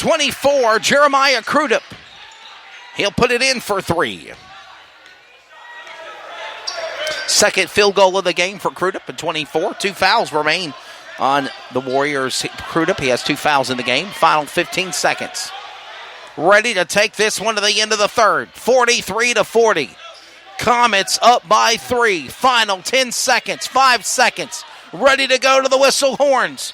24, Jeremiah Crudup. He'll put it in for 3. Second field goal of the game for Crudup at 24. 2 fouls remain on the Warriors. Crudup, he has 2 fouls in the game. Final 15 seconds. Ready to take this one to the end of the third. 43-40. Comets up by 3. Final 10 seconds, 5 seconds. Ready to go to the whistle horns.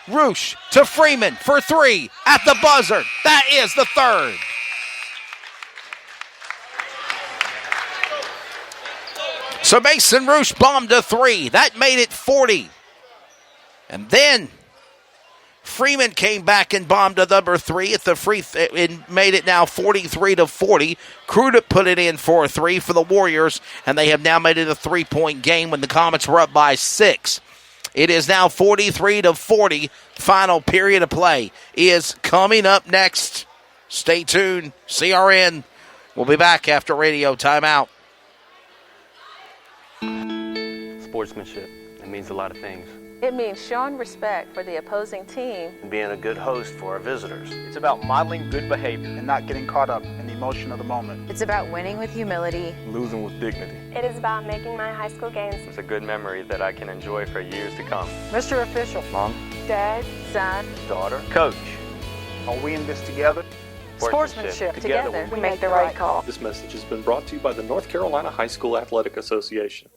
Roosh to Freeman for 3 at the buzzer. That is the third. So Mason Roosh bombed a 3. That made it 40. And then Freeman came back and bombed a number 3 at the and made it now 43-40. Crudup put it in for a 3 for the Warriors, and they have now made it a 3-point game when the Comets were up by 6. It is now 43-40. Final period of play is coming up next. Stay tuned. CRN. We'll be back after radio timeout. Sportsmanship. It means a lot of things. It means showing respect for the opposing team and being a good host for our visitors. It's about modeling good behavior and not getting caught up in the emotion of the moment. It's about winning with humility. Losing with dignity. It is about making my high school games. It's a good memory that I can enjoy for years to come. Mr. Official. Mom. Dad, son, daughter, coach. Are we in this together? Sportsmanship. Together we make the right call. This message has been brought to you by the North Carolina High School Athletic Association.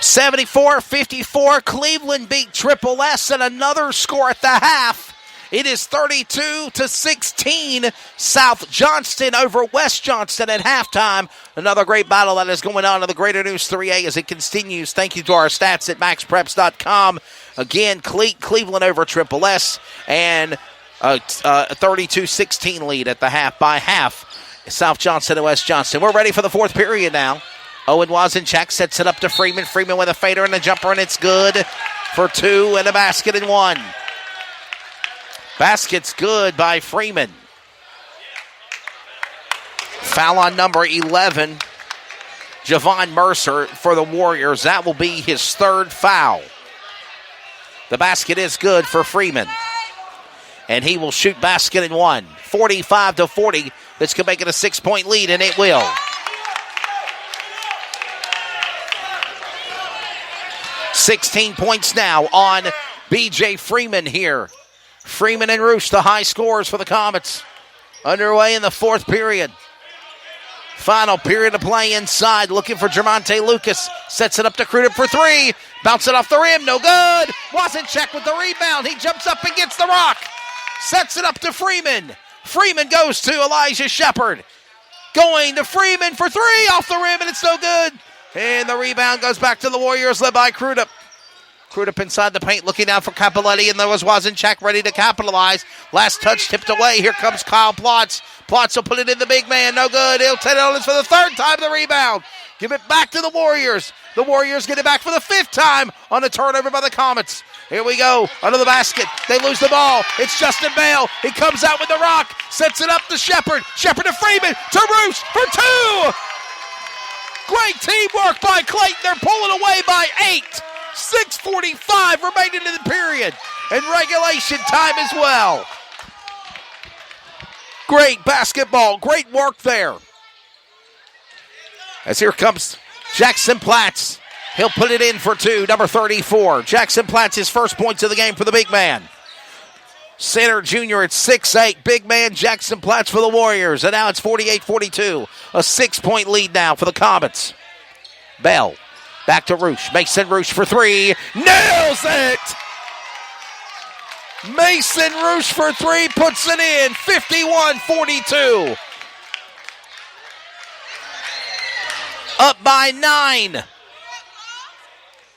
74-54, Cleveland beat Triple S, and another score at the half. It is 32-16, South Johnston over West Johnston at halftime. Another great battle that is going on in the Greater News 3A as it continues. Thank you to our stats at maxpreps.com. Again, Cleveland over Triple S, and a 32-16 lead at the half by half. South Johnston and West Johnston. We're ready for the fourth period now. Owen Wazenchak sets it up to Freeman. Freeman with a fader and a jumper, and it's good for 2 and a basket and 1. Basket's good by Freeman. Foul on number 11, Javon Mercer for the Warriors. That will be his 3rd foul. The basket is good for Freeman, and he will shoot basket and 1. 45-40. This could make it a 6-point lead, and it will. $16 points now on B.J. Freeman here. Freeman and Roosh, the high scorers for the Comets. Underway in the fourth period. Final period of play inside. Looking for Jermonte Lucas. Sets it up to Crudup for 3. Bounce it off the rim. No good. Wazenchak with the rebound. He jumps up and gets the rock. Sets it up to Freeman. Freeman goes to Elijah Shepard. Going to Freeman for 3 off the rim, and it's no good. And the rebound goes back to the Warriors, led by Crudup. Crudup inside the paint, looking down for Capoletti, and there was Wazenchak ready to capitalize. Last touch tipped away. Here comes Kyle Plotz. Plotz will put it in the big man. No good. He'll take it on for the 3rd time. The rebound. Give it back to the Warriors. The Warriors get it back for the 5th time on a turnover by the Comets. Here we go. Under the basket. They lose the ball. It's Justin Bale. He comes out with the rock. Sets it up to Shepard. Shepard to Freeman. To Roosh for 2. Great teamwork by Clayton. They're pulling away by 8. 6:45 remaining in the period. And regulation time as well. Great basketball. Great work there. As here comes Jackson Platts. He'll put it in for 2, number 34. Jackson Platts, his first points of the game for the big man. Center junior at 6'8", big man Jackson Platts for the Warriors. And now it's 48-42. A 6-point lead now for the Comets. Bell, back to Roosh. Mason Roosh for 3. Nails it! Mason Roosh for 3 puts it in. 51-42. Up by 9.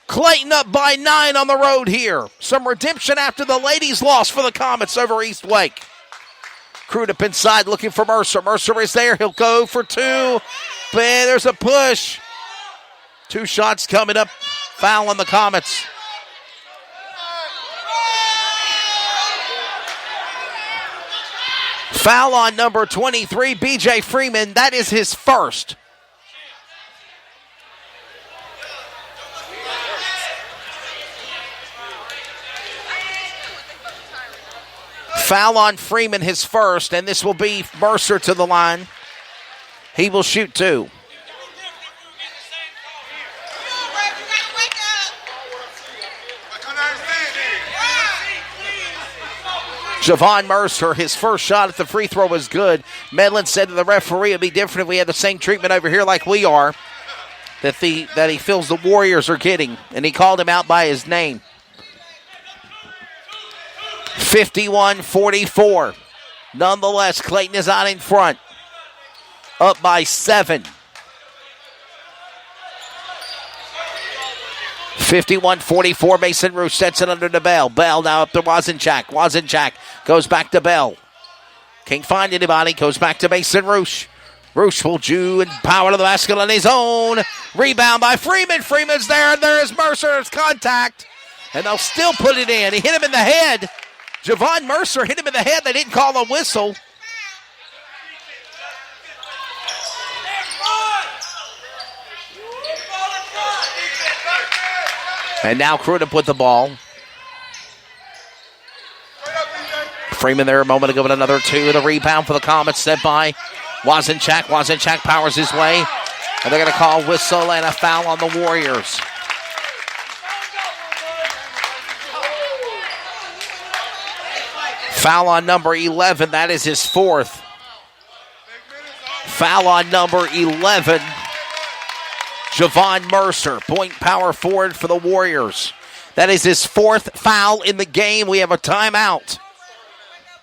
Clayton up by 9 on the road here. Some redemption after the ladies' loss for the Comets over East Wake. Crudup inside looking for Mercer. Mercer is there. He'll go for 2. And there's a push. 2 shots coming up. Foul on the Comets. Foul on number 23, B.J. Freeman. That is his first. Foul on Freeman, his first, and this will be Mercer to the line. He will shoot 2. Javon Mercer, his first shot at the free throw was good. Medlin said to the referee it'd be different if we had the same treatment over here like we are, that he feels the Warriors are getting, and he called him out by his name. 51-44. Nonetheless, Clayton is out in front. Up by 7. 51-44, Mason Roosh sets it under to Bell. Bell now up to Wazenchak. Wazenchak goes back to Bell. Can't find anybody. Goes back to Mason Roosh. Roosh will Jew and power to the basket on his own. Rebound by Freeman. Freeman's there, and there is Mercer's contact. And they'll still put it in. He hit him in the head. Javon Mercer hit him in the head. They didn't call a whistle. And now Crudup with the ball. Freeman there a moment ago with another 2. The rebound for the Comets set by Wazenchak. Wazenchak powers his way. And they're going to call whistle and a foul on the Warriors. Foul on number 11. That is his 4th. Foul on number 11. Javon Mercer, point power forward for the Warriors. That is his 4th foul in the game. We have a timeout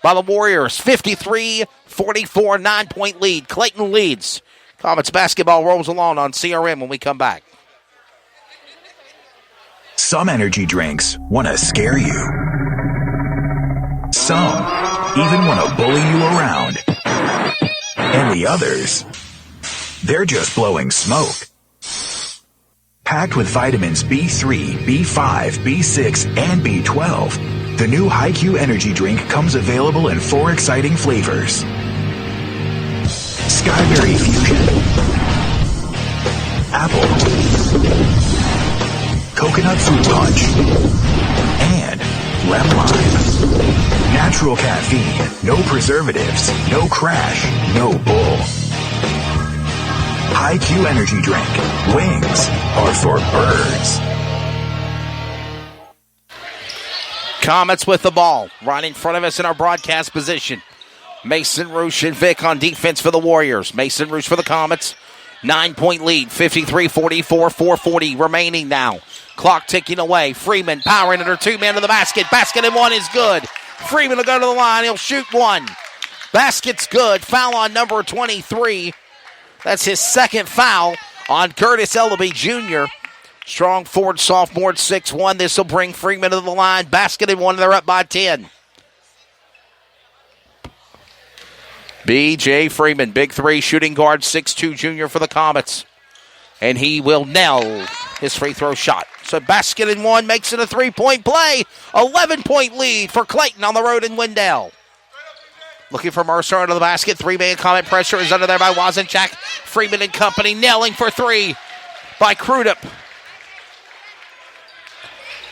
by the Warriors. 53-44, 9-point lead. Clayton leads. Comets basketball rolls along on CRN when we come back. Some energy drinks want to scare you. Some even want to bully you around. And the others, they're just blowing smoke. Packed with vitamins B3, B5, B6, and B12, the new HiQ energy drink comes available in 4 exciting flavors. Skyberry Fusion, Apple, Coconut Fruit Punch, and Lemon Lime. Natural caffeine, no preservatives, no crash, no bull. HiQ energy drink. Wings are for birds. Comets with the ball. Right in front of us in our broadcast position. Mason Roosh and Vic on defense for the Warriors. Mason Roosh for the Comets. 9-point lead. 53-44, 4:40 remaining now. Clock ticking away. Freeman powering under 2 men to the basket. Basket and 1 is good. Freeman will go to the line. He'll shoot 1. Basket's good. Foul on number 23. That's his 2nd foul on Curtis Ellaby Jr. Strong forward sophomore at 6'1". This will bring Freeman to the line. Basket and 1. They're up by 10. B.J. Freeman, big 3, shooting guard, 6'2" junior for the Comets. And he will nail his free throw shot. So basket and 1 makes it a 3-point play. 11-point lead for Clayton on the road in Wendell. Looking for Mercer under the basket. 3-man Comet pressure is under there by Wazenchak. Freeman and company nailing for 3 by Crudup.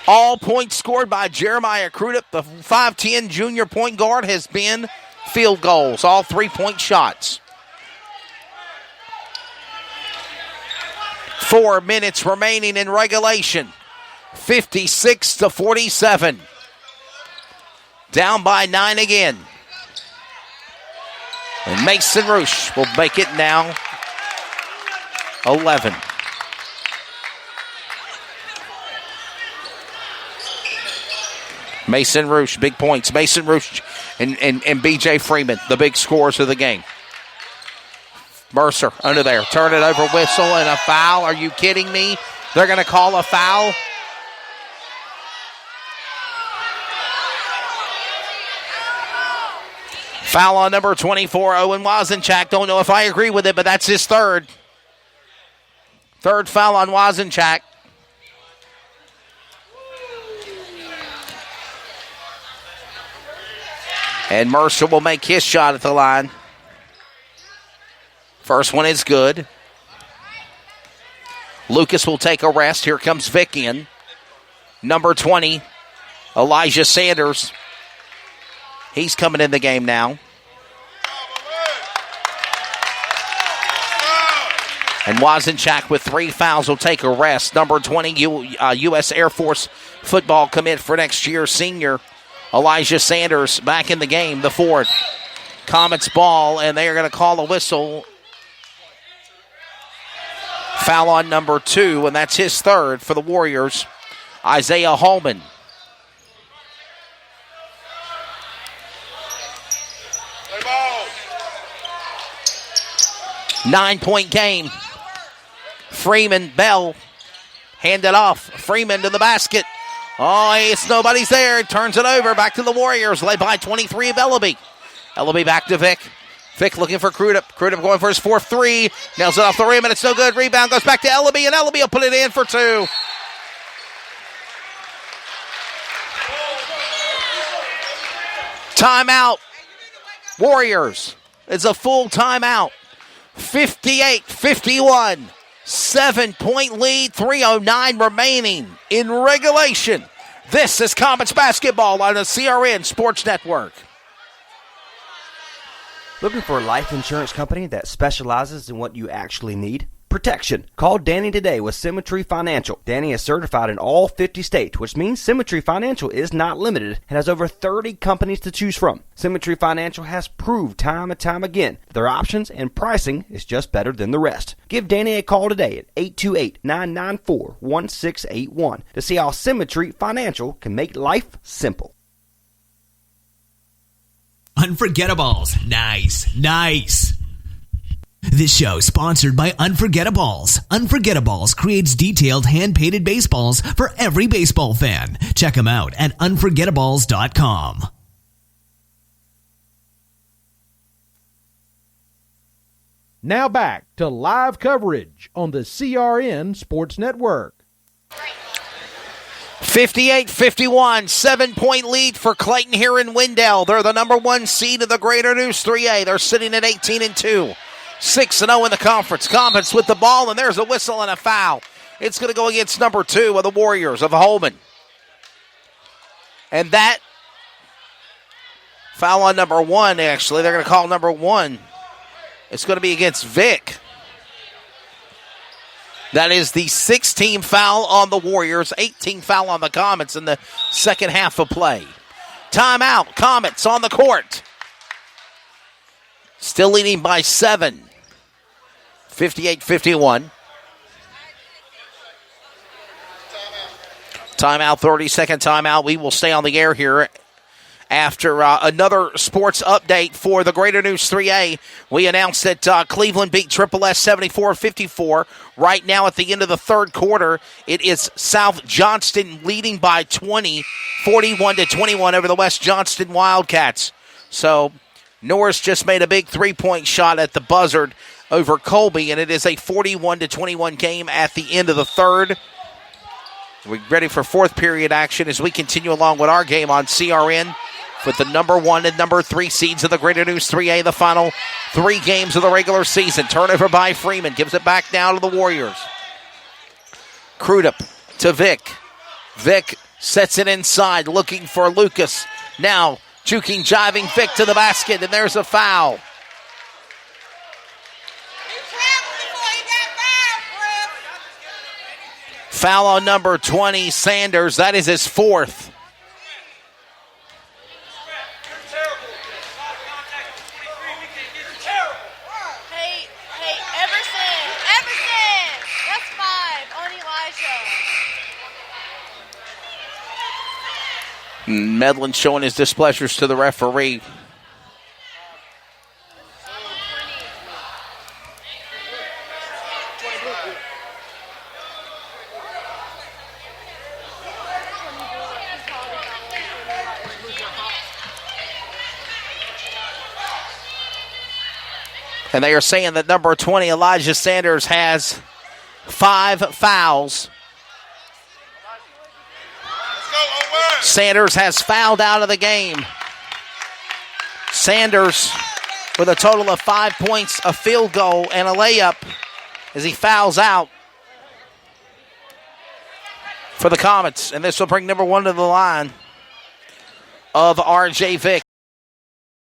All points scored by Jeremiah Crudup. The 5'10" junior point guard has been field goals. All 3-point shots. 4 minutes remaining in regulation. 56-47. Down by 9 again. And Mason Roosh will make it now 11. Mason Roosh, big points. Mason Roosh and B.J. Freeman, the big scorers of the game. Mercer under there. Turn it over, whistle, and a foul. Are you kidding me? They're going to call a foul. Foul on number 24, Owen Wazenchak. Don't know if I agree with it, but that's his 3rd. 3rd foul on Wazenchak. And Mercer will make his shot at the line. First one is good. Lucas will take a rest. Here comes Vic in. Number 20, Elijah Sanders. He's coming in the game now. And Wazenchak with 3 fouls will take a rest. Number 20, U.S. Air Force football commit for next year, senior Elijah Sanders back in the game, the forward. Comets ball, and they are going to call a whistle. Foul on number 2, and that's his third for the Warriors, Isaiah Holman. Nine-point game. Freeman, Bell, hand it off. Freeman to the basket. Oh, it's nobody's there. Turns it over. Back to the Warriors. Led by 23 of Ellaby. Ellaby back to Vic. Vic looking for Crudup. Crudup going for his 4th three. Nails it off the rim, and it's no good. Rebound goes back to Ellaby, and Ellaby will put it in for 2. Timeout. Warriors. It's a full timeout. 58-51. 7-point lead, 3:09 remaining in regulation. This is Comets basketball on the CRN Sports Network. Looking for a life insurance company that specializes in what you actually need? Protection. Call Danny today with Symmetry Financial. Danny is certified in all 50 states, which means Symmetry Financial is not limited and has over 30 companies to choose from. Symmetry Financial has proved time and time again that their options and pricing is just better than the rest. Give Danny a call today at 828-994-1681 to see how Symmetry Financial can make life simple. Unforgettables. Nice. This show is sponsored by Unforgettables. Unforgettables creates detailed hand-painted baseballs for every baseball fan. Check them out at unforgettables.com. Now back to live coverage on the CRN Sports Network. 58-51, 7-point lead for Clayton here in Wendell. They're the number 1 seed of the Greater News 3A. They're sitting at 18-2. 6-0 in the conference. Comets with the ball, and there's a whistle and a foul. It's going to go against number 2 of the Warriors of Holman. And that foul on number 1, actually. They're going to call number 1. It's going to be against Vic. That is the 16th foul on the Warriors, 18th foul on the Comets in the second half of play. Timeout. Comets on the court. Still leading by 7. 58-51. Timeout, 30-second timeout. We will stay on the air here after another sports update for the Greater News 3A. We announced that Cleveland beat Triple S 74-54. Right now at the end of the third quarter, it is South Johnston leading by 20, 41-21 over the West Johnston Wildcats. So Norris just made a big three-point shot at the buzzard over Colby, and it is a 41-21 game at the end of the third. We're ready for fourth period action as we continue along with our game on CRN with the number 1 and number 3 seeds of the Greater News 3A, the final 3 games of the regular season. Turnover by Freeman, gives it back down to the Warriors. Crudup to Vic. Vic sets it inside, looking for Lucas. Now juking, jiving Vic to the basket, and there's a foul. Foul on number 20, Sanders. That is his 4th. Hey, Everson, that's 5 on Elijah. Medlin showing his displeasures to the referee. And they are saying that number 20, Elijah Sanders, has 5 fouls. Sanders has fouled out of the game. Sanders with a total of 5 points, a field goal, and a layup as he fouls out for the Comets. And this will bring number 1 to the line of R.J. Vick.